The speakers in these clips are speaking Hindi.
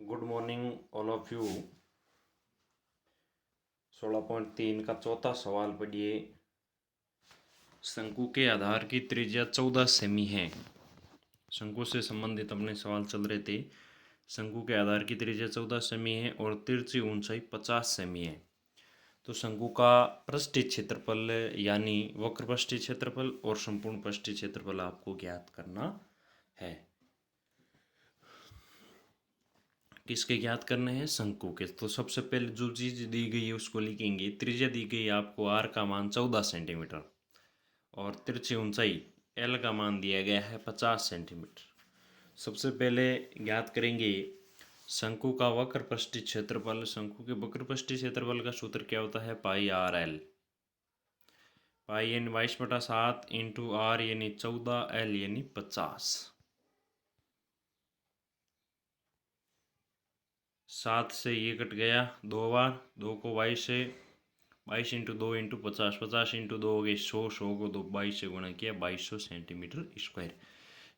Good morning all of you. 16.3 का चौथा सवाल पढ़िए। शंकु के आधार की त्रिज्या 14 सेमी है। शंकु से संबंधित अपने सवाल चल रहे थे। शंकु के आधार की त्रिज्या 14 सेमी है और तिरछी ऊंचाई 50 सेमी है। तो शंकु का पृष्ठीय क्षेत्रफल यानी वक्र पृष्ठीय क्षेत्रफल और संपूर्ण पृष्ठीय क्षेत्रफल आपको ज्ञात करना है। किसके ज्ञात करने हैं? शंकु के। तो सबसे पहले जो चीज दी गई है उसको लिखेंगे। त्रिज्या दी गई है आपको आर का मान 14 सेंटीमीटर और तिरछी ऊंचाई एल का मान दिया गया है 50 सेंटीमीटर। सबसे पहले ज्ञात करेंगे शंकु का वक्र पृष्ठीय क्षेत्रफल। शंकु के वक्र पृष्ठीय क्षेत्रफल का सूत्र क्या होता है? पाई आर एल। पाई यानी 22/7 इंटू आर यानी 14, एल यानी 50। 7 से ये कट गया 2 बार, 2 को 22 से 22 इंटू 2 इंटू 50, 50 इंटू 2 हो गए 100, 100 को 22 से गुणा किया 2200 सेंटीमीटर स्क्वायर।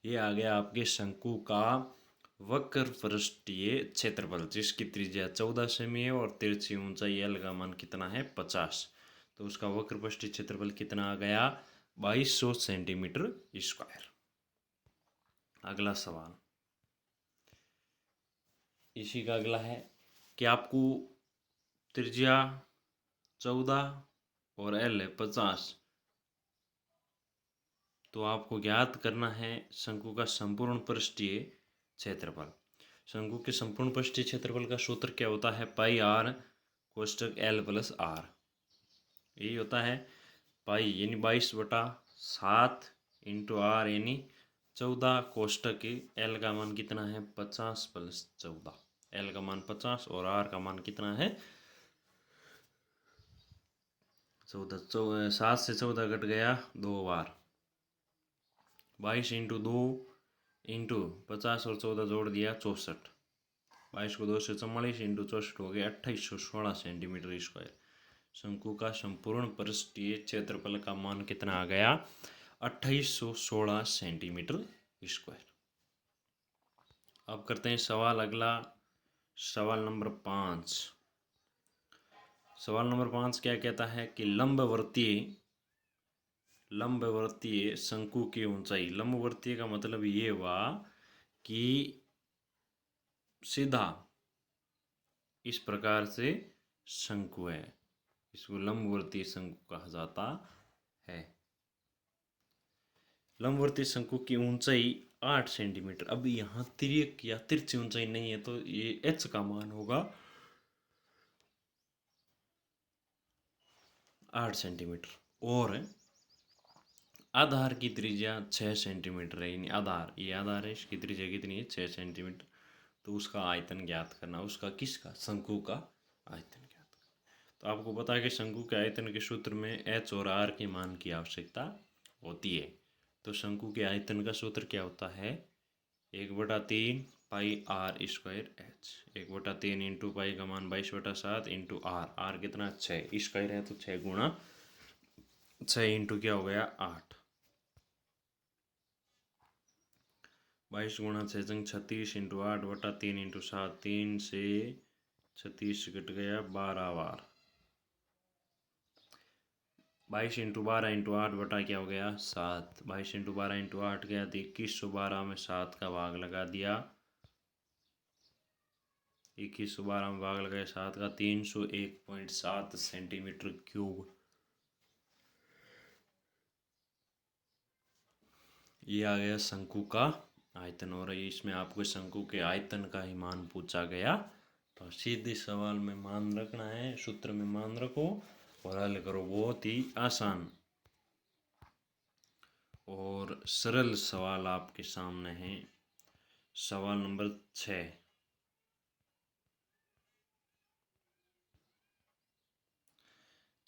ये आ गया आपके शंकु का वक्र पृष्ठीय क्षेत्रफल जिसकी त्रिज्या 14 सेमी है और तिरछी ऊंचाई एल का मान कितना है? 50। तो उसका वक्र पृष्ठीय क्षेत्रफल कितना आ गया? 2200 सेंटीमीटर स्क्वायर। अगला सवाल इसी का अगला है कि आपको त्रिज्या 14 और एल है 50, तो आपको ज्ञात करना है शंकु का संपूर्ण पृष्ठीय क्षेत्रफल। शंकु के संपूर्ण पृष्ठीय क्षेत्रफल का सूत्र क्या होता है? पाई आर कोष्टक एल प्लस आर। यही होता है पाई यानी 22/7 इंटू आर यानी 14 कोष्टक एल का मान कितना है? 50 प्लस 14। एल का मान 50 और आर का मान कितना है? 14। 7 से 14 कट गया 2 बार, 22 इंटू 2 इंटू 50 और 14 जोड़ दिया 64। 22 को 2 से 44 इंटू 64 हो गया 2816 सेंटीमीटर स्क्वायर। शंकु का संपूर्ण पृष्ठीय क्षेत्रफल का मान कितना आ गया? 2816 सेंटीमीटर स्क्वायर। अब करते हैं सवाल अगला, सवाल नंबर 5। सवाल नंबर 5 क्या कहता है कि लंबवर्तीय शंकु की ऊंचाई। लंबवर्तीय का मतलब ये हुआ कि सीधा इस प्रकार से शंकु है, इसको लंबवर्तीय शंकु कहा जाता है। लंबवर्तीय शंकु की ऊंचाई 8 सेंटीमीटर। अब यहाँ तिर्यक या तिरछी ऊंचाई नहीं है तो ये एच का मान होगा 8 सेंटीमीटर और आधार की त्रिज्या 6 सेंटीमीटर है। यानी आधार, ये आधार है, इसकी त्रिज्या कितनी है? 6 सेंटीमीटर। तो उसका आयतन ज्ञात करना। उसका किसका? शंकु का आयतन ज्ञात करना। तो आपको पता है कि शंकु के आयतन के सूत्र में एच और आर के मान की आवश्यकता होती है। तो शंकु के आयतन का सूत्र क्या होता है? 1/3 pi R square H. 1/3 into pi का मान 22/7 इंटू आर। आर कितना? 6 स्क्वायर है तो 6 गुणा 6 इंटू क्या हो गया? 8। 22 गुणा 6 36 इंटू 8/3 इंटू 7। 3 से 36 कट गया 12 बार। 22 इंटू 12 इंटू 8 बटा क्या हो गया? 7। 22 इंटू 12 इंटू 8 गया तो 2112 में 7 का भाग लगा दिया। 2112 में भाग लगाया 7 का, 301.7 सेंटीमीटर क्यूब। ये आ गया शंकु का आयतन। और इसमें आपको शंकु के आयतन का ही मान पूछा गया तो सीधे सवाल में मान रखना है, सूत्र में मान रखो और हल करो। बहुत ही आसान और सरल सवाल आपके सामने है। सवाल नंबर 6।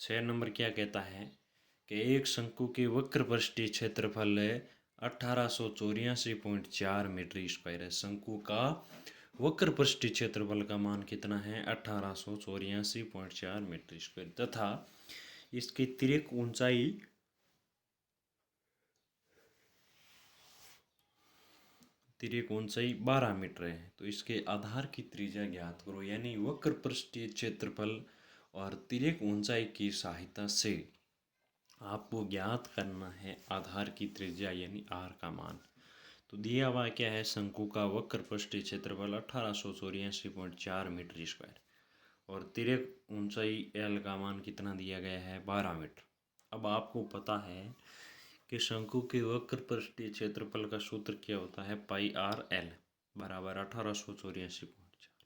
6 नंबर क्या कहता है कि एक शंकु के वक्र पृष्ठीय क्षेत्रफल 1884.4 मीटर स्क्वायर है। शंकु का वक्र पृष्ठीय क्षेत्रफल का मान कितना है? 1884.4 मीटर स्क्वायर तथा इसकी तिर्यक ऊंचाई तिर्यक ऊंचाई 12 मीटर है। तो इसके आधार की त्रिज्या ज्ञात करो, यानी वक्र पृष्ठीय क्षेत्रफल और तिर्यक ऊंचाई की सहायता से आपको ज्ञात करना है आधार की त्रिज्या यानी आर का मान। तो दिया हुआ क्या है, शंकु का वक्र पृष्ठीय क्षेत्रफल 1884.4 मीटर स्क्वायर और तिर्यक ऊंचाई एल का मान कितना दिया गया है, 12 मीटर। अब आपको पता है कि शंकु के वक्र पृष्ठीय क्षेत्रफल का सूत्र क्या होता है, पाई आर एल बराबर 1884.4।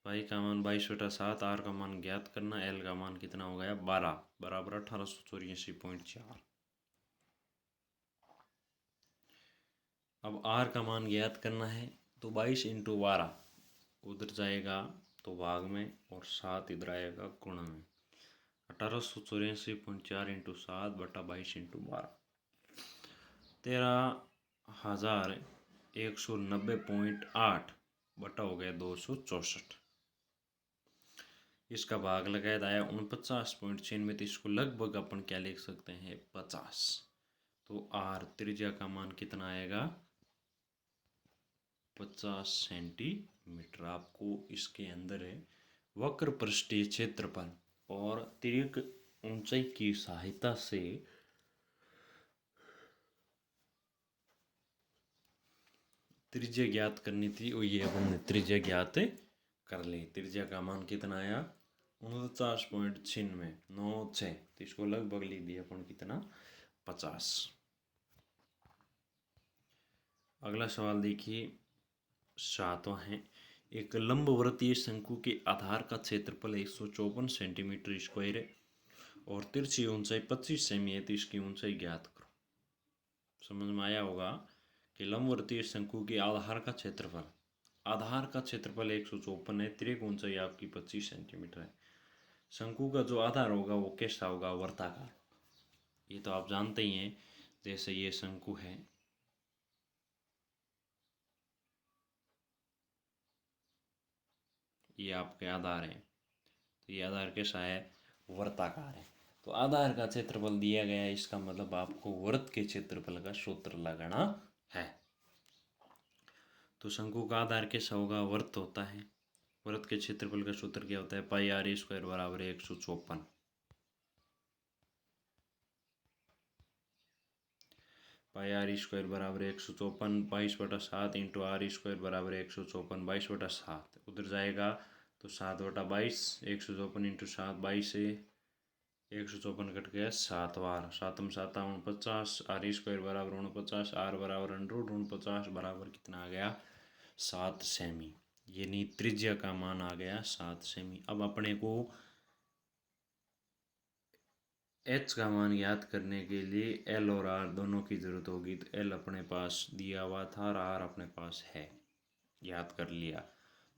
पाई का मान 22/7, आर का मान ज्ञात करना, एल का मान कितना हो गया 12 बराबर 1884.4। अब आर का मान ज्ञात करना है, तो 22 × 12 उधर जाएगा तो भाग में और 7 इधर आएगा गुणा में। 1884.4 × 7 बटा 22 × 12 13,190.8 बटा हो गया 264। इसका भाग लगाया आया 49.96। तो इसको लगभग अपन क्या लिख सकते हैं, 50। तो आर त्रिज्या का मान कितना आएगा, 50 सेंटीमीटर। आपको इसके अंदर है वक्र पृष्ठीय क्षेत्रफल और तिर्यक ऊंचाई की सहायता से त्रिज्या ज्ञात करनी थी और ये अपन त्रिज्या ज्ञात कर ली। त्रिज्या का मान कितना आया, 49.96। तो इसको लगभग लिख दिया अपन कितना, 50। अगला सवाल देखिए, 7वां है। एक लंबवर्तीय शंकु के आधार का क्षेत्रफल 154 सेंटीमीटर स्क्वायर है और तिरछी ऊंचाई 25 सेमी है। तो इसकी ऊंचाई ज्ञात करो। समझ में आया होगा कि लंबवर्तीय शंकु के आधार का क्षेत्रफल, आधार का क्षेत्रफल 154 है, तिर्यक ऊंचाई आपकी 25 सेंटीमीटर है। शंकु का जो आधार होगा वो कैसा होगा, वर्ताकार। ये तो आप जानते ही हैं। जैसे ये शंकु है, ये आपके आधार है, तो ये आधार कैसा है, वर्ताकार है। तो आधार का क्षेत्रफल दिया गया है, इसका मतलब आपको वृत्त के क्षेत्रफल का सूत्र लगाना है। तो शंकु का आधार कैसा होगा, वृत्त होता है। वृत्त के क्षेत्रफल का सूत्र क्या होता है, पाई आर स्क्वायर बराबर 154। पाई आर स्क्वायर बराबर 154, 22/7 इंटू आर स्क्वायर बराबर 154, 22/7 उधर जाएगा तो 7/22, 154 इंटू 7 22 से 154 कट गया 7 बार, 7 7 49, आर स्क्वायर बराबर 49, आर बराबर अंडरूट 49 बराबर कितना आ गया, 7 सेमी। यानी त्रिज्या का मान आ गया 7 सेमी। अब अपने को एच का मान याद करने के लिए एल और आर दोनों की ज़रूरत होगी। तो एल अपने पास दिया हुआ था और आर अपने पास है, याद कर लिया।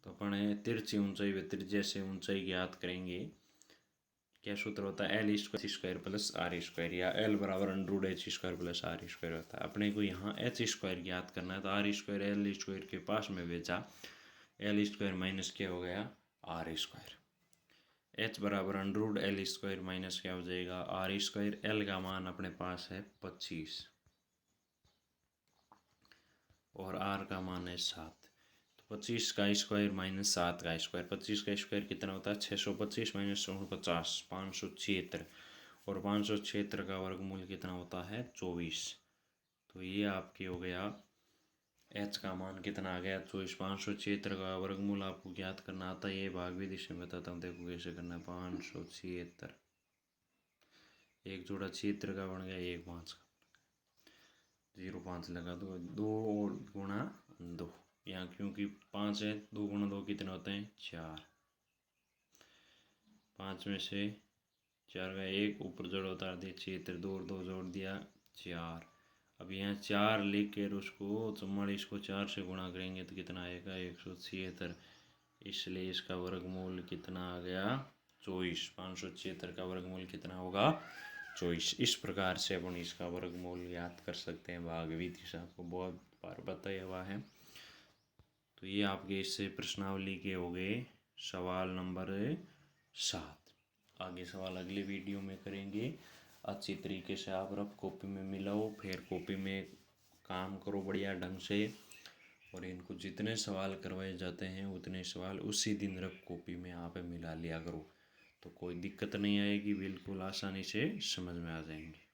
तो अपन तिरछी ऊंचाई व त्रिज्या से ऊंचाई ज्ञात करेंगे। क्या सूत्र होता है, L square plus R square, या एल बराबर under root H square plus R square होता है। अपने को यहाँ एच स्क्वायर ज्ञात करना है, तो आर स्क्वायर एल स्क्वायर के पास में भेजा, एल स्क्वायर माइनस क्या हो गया, आर स्क्वायर। एच बराबर अंडरूट एल स्क्वायर माइनस क्या हो जाएगा, आर स्क्वायर। एल का मान अपने पास है 25 और आर का मान है 7। तो 25 का स्क्वायर माइनस 7 का स्क्वायर, 25 का स्क्वायर कितना होता है, 625 माइनस 49, 576। और 576 का वर्गमूल कितना होता है, 24। तो ये आपके हो गया, एच का मान कितना आ गया, 24। 576 का वर्गमूल आपको ज्ञात करना आता है। ये भाग भी दिशा में बताता हूँ, देखो कैसे करना है। 576, एक जोड़ा 76 का बन गया, एक 5 का, 0 5 लगा दो, 2 और गुणा 2, यहाँ क्योंकि 5 है, 2 गुणा 2 कितने होते हैं, 4। 5 में से 4 का 1 ऊपर जोड़ उतार दिया, 76, 2 और 2 जोड़ दिया 4। अब यहाँ 4 लिख कर उसको चुम्बड़ इसको 4 से गुणा करेंगे तो कितना आएगा, 176। इसलिए इसका वर्गमूल कितना आ गया, 24। 576 का वर्गमूल कितना होगा, 24। इस प्रकार से अपन इसका वर्गमूल याद कर सकते हैं। भाग विधि से आपको बहुत बार बताया हुआ है। तो ये आपके इससे प्रश्नावली के हो गए सवाल नंबर 7। आगे सवाल अगले वीडियो में करेंगे। अच्छी तरीके से आप रफ कॉपी में मिलाओ, फिर कॉपी में काम करो बढ़िया ढंग से। और इनको जितने सवाल करवाए जाते हैं उतने सवाल उसी दिन रफ कॉपी में यहाँ पे मिला लिया करो, तो कोई दिक्कत नहीं आएगी, बिल्कुल आसानी से समझ में आ जाएंगे।